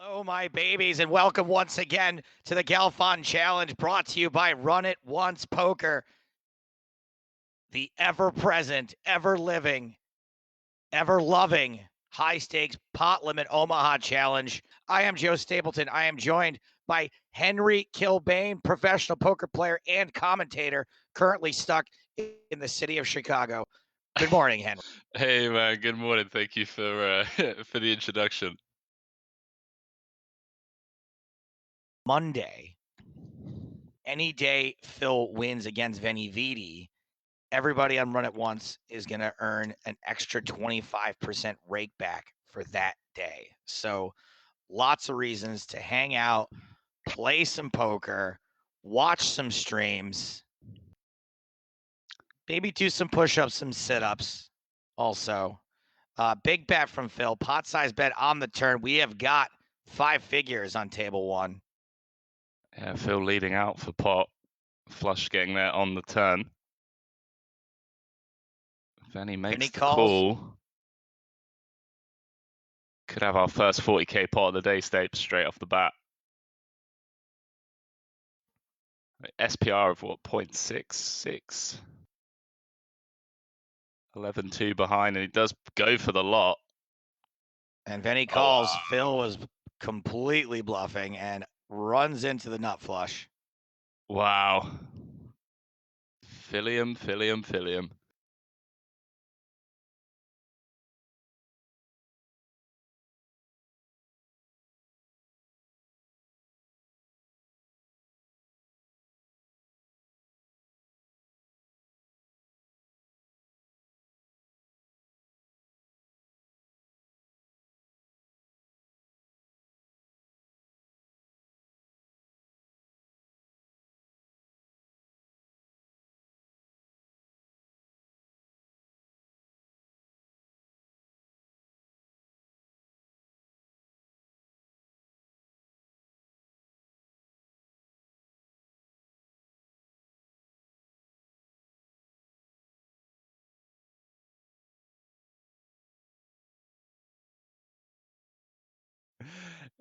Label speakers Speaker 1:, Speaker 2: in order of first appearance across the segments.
Speaker 1: Hello, my babies, and welcome once again to the Galfond Challenge brought to you by Run It Once Poker, the ever present, ever living, ever loving high stakes pot limit Omaha challenge. I am Joe Stapleton. I am joined by Henry Kilbane, professional poker player and commentator, currently stuck in the city of Chicago. Good morning, Henry.
Speaker 2: Hey man, good morning. Thank you for for the introduction.
Speaker 1: Monday, any day Phil wins against Veni Vidi, everybody on Run It Once is going to earn an extra 25% rake back for that day. So lots of reasons to hang out, play some poker, watch some streams, maybe do some push-ups, some sit-ups also. Big bet from Phil, pot size bet on the turn. We have got 5 figures on table 1.
Speaker 2: Yeah, Phil leading out for pot. Flush getting there on the turn. Venny makes the call. Could have our first 40k pot of the day, Stapes, straight off the bat. SPR of what, 0.66? 11-2 behind, and he does go for the lot.
Speaker 1: And Venny calls. Oh, wow. Phil was completely bluffing and runs into the nut flush.
Speaker 2: Wow. Philium.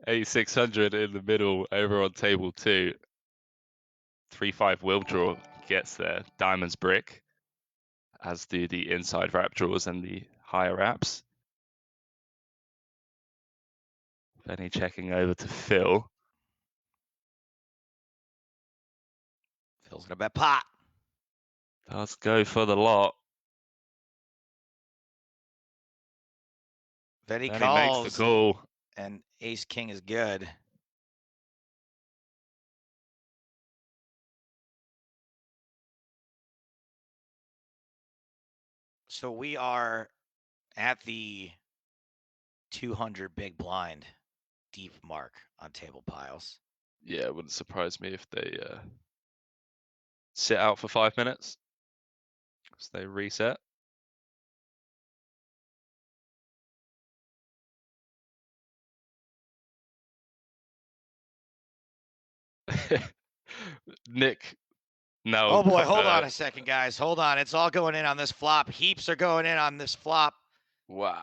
Speaker 2: 8600 in the middle over on table 2. 3-5 will draw gets there. Diamond's brick, as do the inside wrap draws and the higher wraps. Benny checking over to Phil.
Speaker 1: Phil's gonna bet pot.
Speaker 2: Does go for the lot.
Speaker 1: Benny calls.
Speaker 2: Makes the call.
Speaker 1: And ace king is good. So we are at the 200 big blind deep mark on table piles.
Speaker 2: Yeah, it wouldn't surprise me if they sit out for 5 minutes as they reset. Nick, no.
Speaker 1: Oh boy, hold on a second, guys. Hold on. It's all going in on this flop. Heaps are going in on this flop.
Speaker 2: Wow.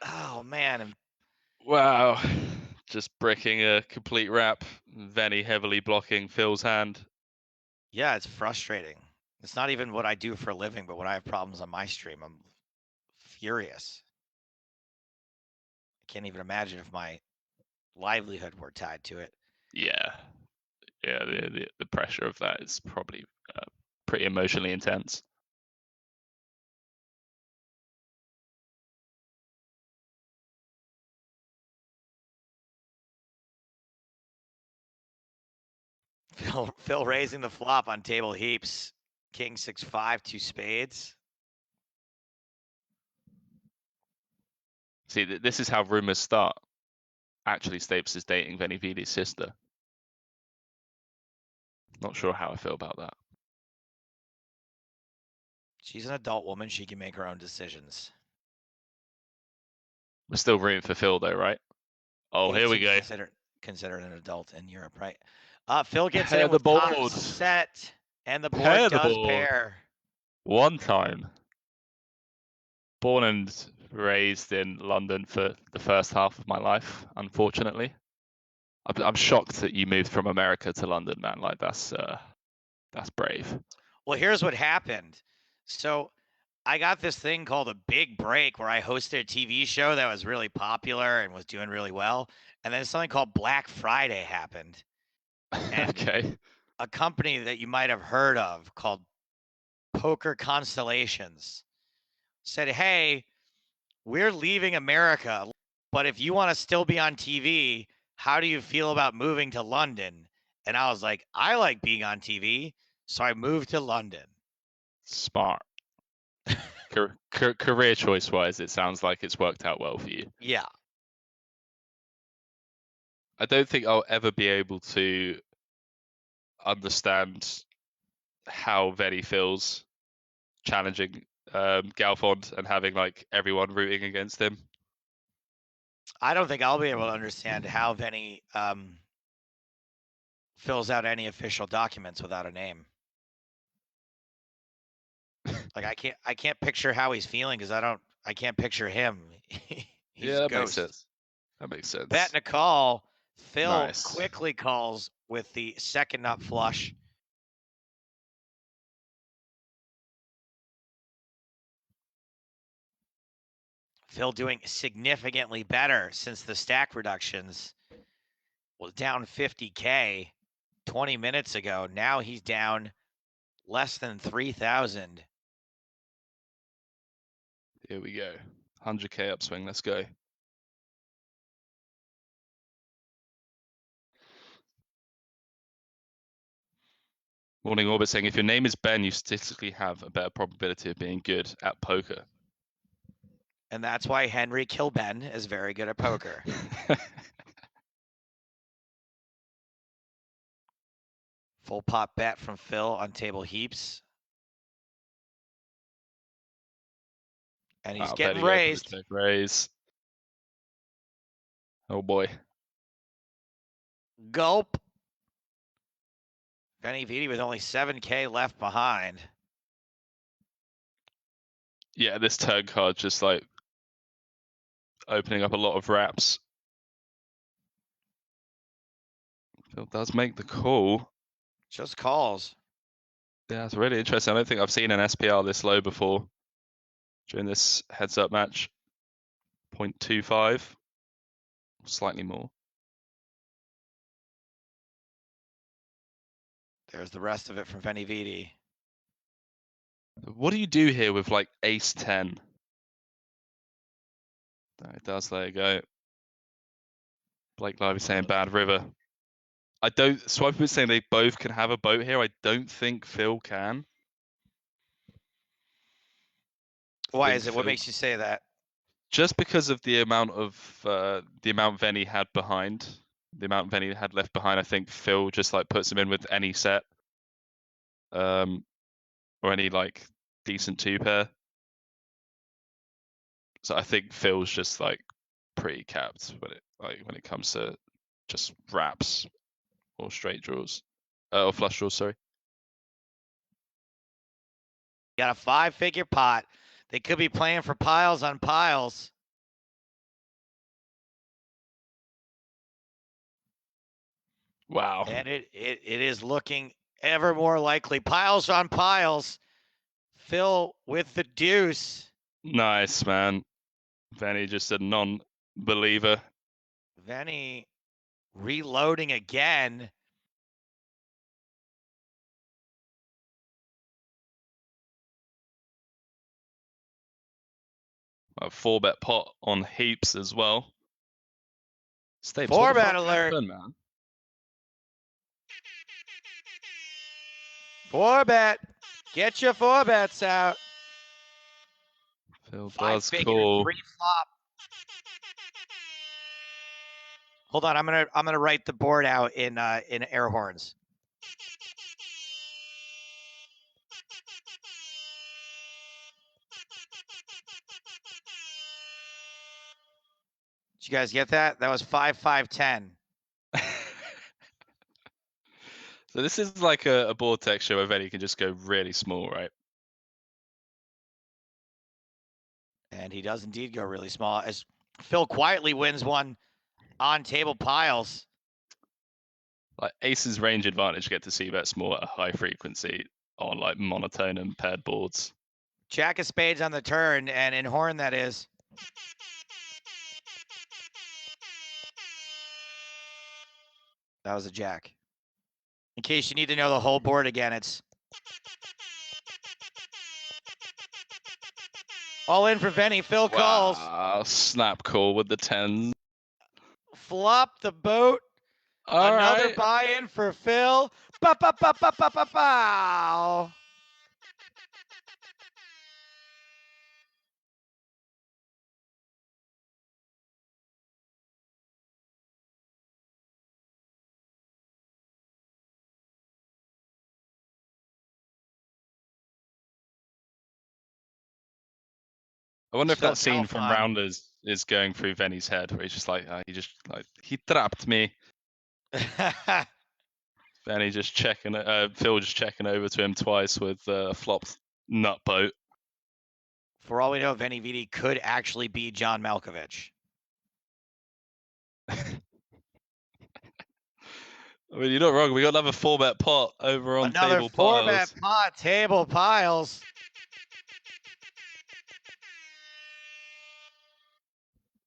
Speaker 1: Oh, man.
Speaker 2: Wow. Just bricking a complete wrap. Venny heavily blocking Phil's hand.
Speaker 1: Yeah, it's frustrating. It's not even what I do for a living, but when I have problems on my stream, I'm furious. I can't even imagine if my livelihood were tied to it.
Speaker 2: Yeah. Yeah, the pressure of that is probably pretty emotionally intense.
Speaker 1: Phil raising the flop on table heaps. King 6-5, 2 spades.
Speaker 2: See, this is how rumors start. Actually, Stapes is dating Veni Vidi's sister. Not sure how I feel about that.
Speaker 1: She's an adult woman. She can make her own decisions.
Speaker 2: We're still rooting for Phil, though, right? Oh, here we go.
Speaker 1: Considered an adult in Europe, right? Phil gets
Speaker 2: Pair
Speaker 1: in with
Speaker 2: the board.
Speaker 1: top set, and the board does pair.
Speaker 2: One time. Born and raised in London for the first half of my life, unfortunately. I'm shocked that you moved from America to London, man. Like that's brave.
Speaker 1: Well, here's what happened. So I got this thing called a big break where I hosted a TV show that was really popular and was doing really well. And then something called Black Friday happened. And
Speaker 2: Okay.
Speaker 1: a company that you might have heard of called Poker Constellations said, "Hey, we're leaving America, but if you want to still be on TV, how do you feel about moving to London?" And I was like, "I like being on TV." So I moved to London.
Speaker 2: Smart. Career choice wise, it sounds like it's worked out well for you.
Speaker 1: Yeah.
Speaker 2: I don't think I'll ever be able to understand how Veni feels challenging Galfond and having like everyone rooting against him.
Speaker 1: I don't think I'll be able to understand how Veni fills out any official documents without a name. Like I can't picture how he's feeling because I can't picture him. He's
Speaker 2: Yeah, that makes
Speaker 1: ghost.
Speaker 2: sense. That makes sense.
Speaker 1: Betting a call. Phil
Speaker 2: Nice.
Speaker 1: quickly calls with the second nut flush. Phil doing significantly better since the stack reductions. Was down 50K 20 minutes ago. Now he's down less than 3,000.
Speaker 2: Here we go. 100K upswing. Let's go. Morning Orbit saying if your name is Ben, you statistically have a better probability of being good at poker.
Speaker 1: And that's why Henry Kilbane is very good at poker. Full pot bet from Phil on table heaps. And he's getting raised.
Speaker 2: Raise. Oh boy.
Speaker 1: Gulp. Venividi with only 7K left behind.
Speaker 2: Yeah, this turn card just like opening up a lot of wraps. Phil does make the call.
Speaker 1: Just calls.
Speaker 2: Yeah, it's really interesting. I don't think I've seen an SPR this low before during this heads-up match. 0.25, slightly more.
Speaker 1: There's the rest of it from Venividi.
Speaker 2: What do you do here with like ace 10? No, it does. There you go. Blake Lively saying bad river. I don't. Swiper was saying they both can have a boat here. I don't think Phil can.
Speaker 1: Why is it? What makes you say that?
Speaker 2: Just because of the amount Veni had behind, the amount Veni had left behind. I think Phil just like puts him in with any set, or any like decent two pair. So I think Phil's just like pretty capped when it comes to just wraps or straight draws, or flush draws. Sorry.
Speaker 1: Got a 5-figure pot. They could be playing for piles on piles.
Speaker 2: Wow.
Speaker 1: And it is looking ever more likely. Piles on piles. Phil with the deuce.
Speaker 2: Nice, man. Veni just a non-believer.
Speaker 1: Veni reloading again.
Speaker 2: A 4-bet pot on heaps as well. Stapes,
Speaker 1: 4-bet alert.
Speaker 2: Happened, man?
Speaker 1: 4-bet. Get your 4-bets out.
Speaker 2: Phil does
Speaker 1: 5-figure
Speaker 2: call.
Speaker 1: pre-flop. Hold on, I'm gonna write the board out in air horns. Did you guys get that? That was 5-5-10.
Speaker 2: So this is like a board texture where Veni can just go really small, right?
Speaker 1: And And he does indeed go really small as Phil quietly wins one on table piles.
Speaker 2: Like Ace's range advantage get to see bets more at a high frequency on like monotone and paired boards.
Speaker 1: Jack of spades on the turn, and in horn that is. That was a jack. In case you need to know the whole board again, it's all in for Veni. Phil calls.
Speaker 2: Wow, snap call with the 10.
Speaker 1: Flop the boat.
Speaker 2: All
Speaker 1: Another
Speaker 2: right.
Speaker 1: buy-in for Phil. Bow.
Speaker 2: I wonder if
Speaker 1: Phil
Speaker 2: that scene from
Speaker 1: Galfond.
Speaker 2: Rounders is going through Veni's head, where he's just like, he trapped me. Veni just checking, Phil just checking over to him twice with a flopped nut boat.
Speaker 1: For all we know, Venividi could actually be John Malkovich.
Speaker 2: I mean, you're not wrong. We got another 4-bet pot over on
Speaker 1: Another
Speaker 2: table
Speaker 1: 4-bet
Speaker 2: piles.
Speaker 1: pot, table piles.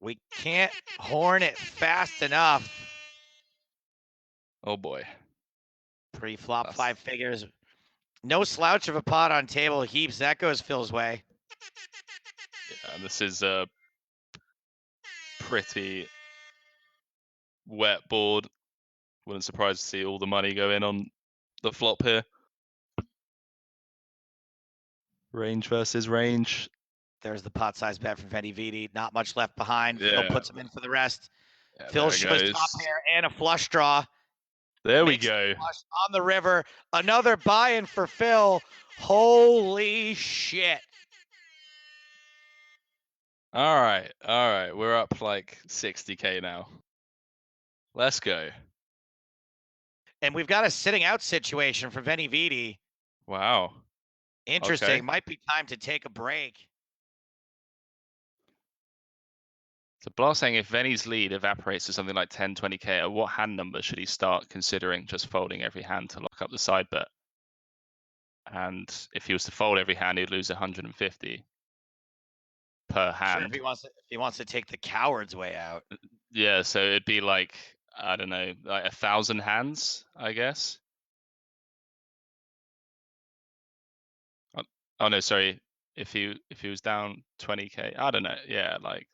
Speaker 1: We can't horn it fast enough.
Speaker 2: Oh boy.
Speaker 1: Pre-flop 5 figures. No slouch of a pot on table heaps. That goes Phil's way.
Speaker 2: Yeah, and this is a pretty wet board. Wouldn't surprise to see all the money go in on the flop here. Range versus range.
Speaker 1: There's the pot size bet from Venividi. Not much left behind.
Speaker 2: Yeah.
Speaker 1: Phil puts him in for the rest.
Speaker 2: Yeah,
Speaker 1: Phil shows top pair and a flush draw.
Speaker 2: There we
Speaker 1: Makes
Speaker 2: go.
Speaker 1: the flush on the river. Another buy-in for Phil. Holy shit.
Speaker 2: All right. We're up like 60K now. Let's go.
Speaker 1: And we've got a sitting out situation for Venividi.
Speaker 2: Wow.
Speaker 1: Interesting.
Speaker 2: Okay.
Speaker 1: Might be time to take a break.
Speaker 2: So Blas saying if Veni's lead evaporates to something like 10, 20K, at what hand number should he start considering just folding every hand to lock up the side bet? And if he was to fold every hand, he'd lose 150 per hand.
Speaker 1: Sure, if he wants to take the coward's way out.
Speaker 2: Yeah, so it'd be like, I don't know, like 1,000 hands, I guess. Oh no, sorry. If he was down 20K, I don't know. Yeah, like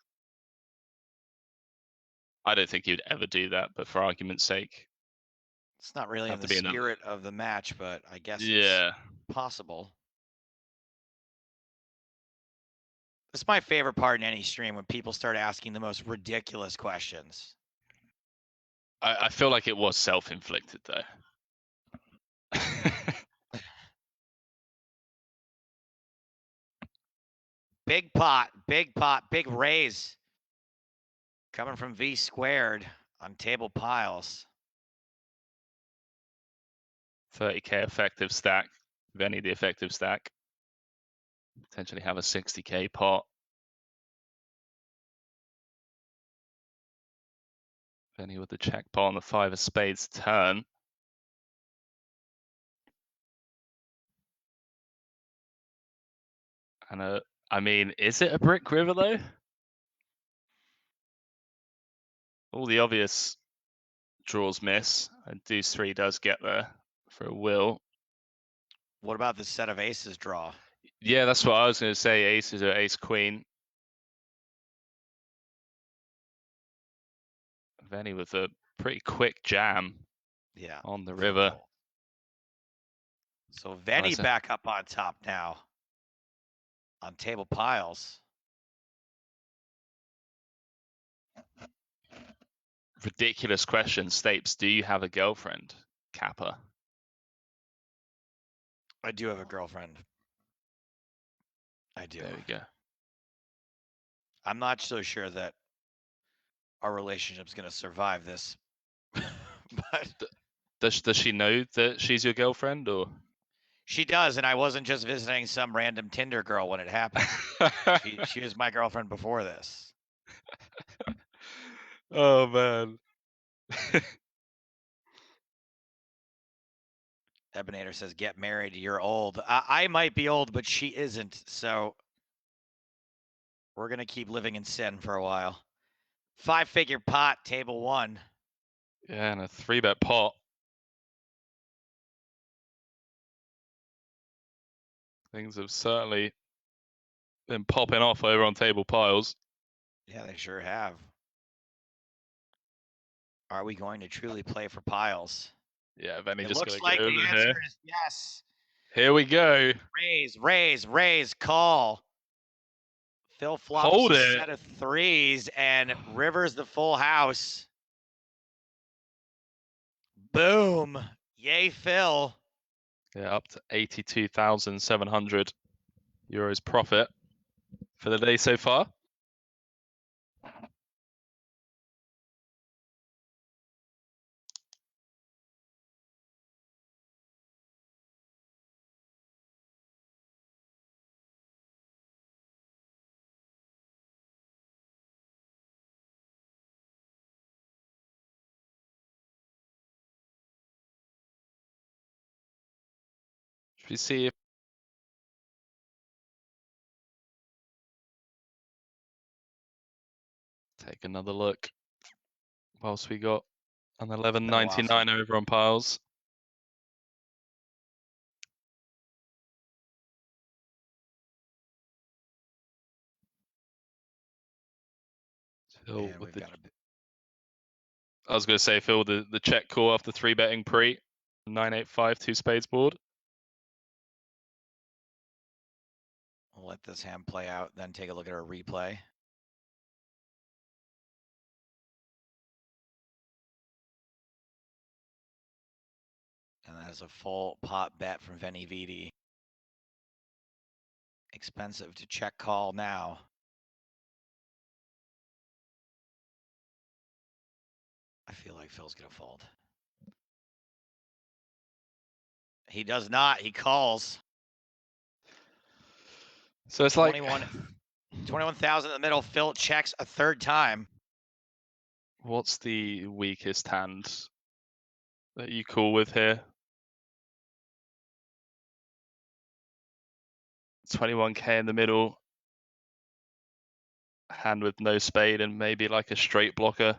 Speaker 2: I don't think he would ever do that, but for argument's sake,
Speaker 1: It's not really in the spirit of the match, but I guess it's possible. It's my favorite part in any stream when people start asking the most ridiculous questions.
Speaker 2: I feel like it was self-inflicted though.
Speaker 1: Big pot, big raise. Coming from V squared on table piles.
Speaker 2: 30K effective stack. Veni the effective stack. Potentially have a 60K pot. Veni with the check pot on the 5 of spades turn. And I mean, is it a brick river though? All the obvious draws miss, and deuce 3 does get there for a will.
Speaker 1: What about the set of aces draw?
Speaker 2: Yeah, that's what I was going to say. Aces or ace queen. Veni with a pretty quick jam.
Speaker 1: Yeah,
Speaker 2: on the river.
Speaker 1: So Veni back up on top now on table piles.
Speaker 2: Ridiculous question, Stapes. Do you have a girlfriend, Kappa?
Speaker 1: I do have a girlfriend. I do.
Speaker 2: There we go.
Speaker 1: I'm not so sure that our relationship's going to survive this. But
Speaker 2: does she know that she's your girlfriend, or?
Speaker 1: She does, and I wasn't just visiting some random Tinder girl when it happened. She was my girlfriend before this.
Speaker 2: Oh man.
Speaker 1: Ebinator says, "Get married. You're old." I might be old, but she isn't. So we're gonna keep living in sin for a while. 5-figure pot, table 1.
Speaker 2: Yeah, and a 3-bet pot. Things have certainly been popping off over on table piles.
Speaker 1: Yeah, they sure have. Are we going to truly play for piles?
Speaker 2: Yeah, Venny
Speaker 1: It
Speaker 2: just
Speaker 1: looks
Speaker 2: gonna
Speaker 1: like
Speaker 2: go
Speaker 1: the
Speaker 2: over
Speaker 1: answer
Speaker 2: here.
Speaker 1: is yes.
Speaker 2: Here we go.
Speaker 1: Raise, call. Phil flops
Speaker 2: Hold
Speaker 1: a
Speaker 2: it.
Speaker 1: set of 3s and rivers the full house. Boom. Yay, Phil.
Speaker 2: Yeah, up to 82,700 euros profit for the day so far. Should we see if take another look whilst we got an 11.99 over on piles. Phil with the, I was going to say, Phil, the check call after 3-betting pre 985 2 spades board.
Speaker 1: We'll let this hand play out, then take a look at our replay. And that is a full pot bet from Veni Vidi. Expensive to check call now. I feel like Phil's going to fold. He does not. He calls.
Speaker 2: So it's like
Speaker 1: 21,000 in the middle. Phil checks a 3rd time.
Speaker 2: What's the weakest hand that you call with here? 21k in the middle. Hand with no spade and maybe like a straight blocker.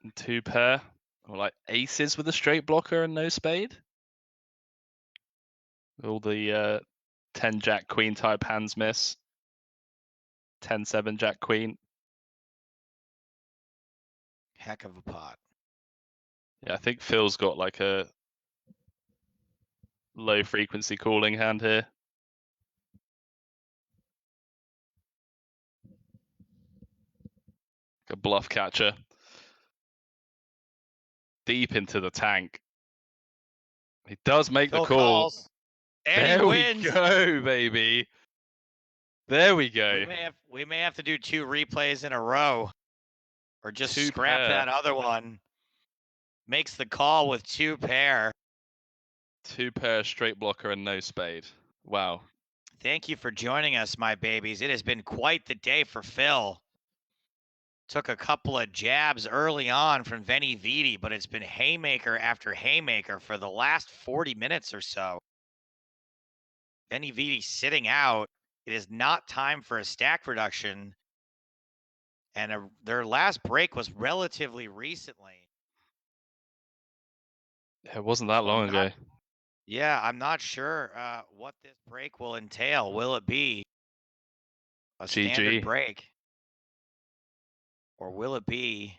Speaker 2: And 2 pair. Or like aces with a straight blocker and no spade. All the 10 jack queen type hands miss. 10-7 jack queen.
Speaker 1: Heck of a pot.
Speaker 2: Yeah, I think Phil's got like a low frequency calling hand here. A bluff catcher. Deep into the tank. He does make
Speaker 1: Phil
Speaker 2: the call.
Speaker 1: calls, and
Speaker 2: there
Speaker 1: he wins.
Speaker 2: We go, baby. There we go.
Speaker 1: We may have to do 2 replays in a row, or just
Speaker 2: 2
Speaker 1: scrap
Speaker 2: pair.
Speaker 1: that other one. Makes the call with 2 pair.
Speaker 2: 2 pair straight blocker and no spade. Wow.
Speaker 1: Thank you for joining us, my babies. It has been quite the day for Phil. Took a couple of jabs early on from Veni Vidi, but it's been haymaker after haymaker for the last 40 minutes or so. Veni Vidi sitting out. It is not time for a stack reduction. And their last break was relatively recently.
Speaker 2: It wasn't that long ago.
Speaker 1: Yeah, I'm not sure what this break will entail. Will it be a standard break? Or will it be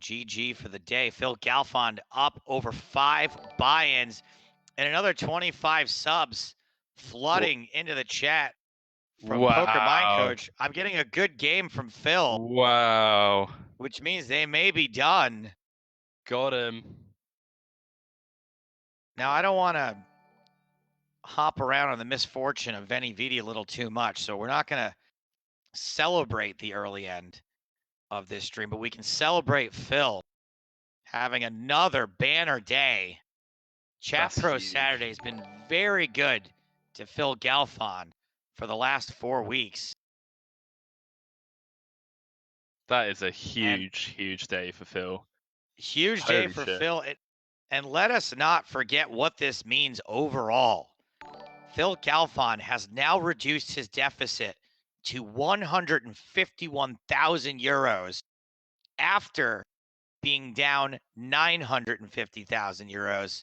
Speaker 1: GG for the day? Phil Galfond up over 5 buy-ins and another 25 subs flooding into the chat from Poker Mind Coach. I'm getting a good game from Phil.
Speaker 2: Wow.
Speaker 1: Which means they may be done.
Speaker 2: Got him.
Speaker 1: Now, I don't want to hop around on the misfortune of Veni Vidi a little too much, so we're not going to celebrate the early end of this stream, but we can celebrate Phil having another banner day. Chat
Speaker 2: That's
Speaker 1: Pro
Speaker 2: huge.
Speaker 1: Saturday has been very good to Phil Galfond for the last 4 weeks.
Speaker 2: That is a
Speaker 1: And
Speaker 2: huge day for Phil.
Speaker 1: huge day
Speaker 2: Holy
Speaker 1: for
Speaker 2: shit.
Speaker 1: Phil. And let us not forget what this means overall. Phil Galfond has now reduced his deficit to 151,000 euros after being down 950,000 euros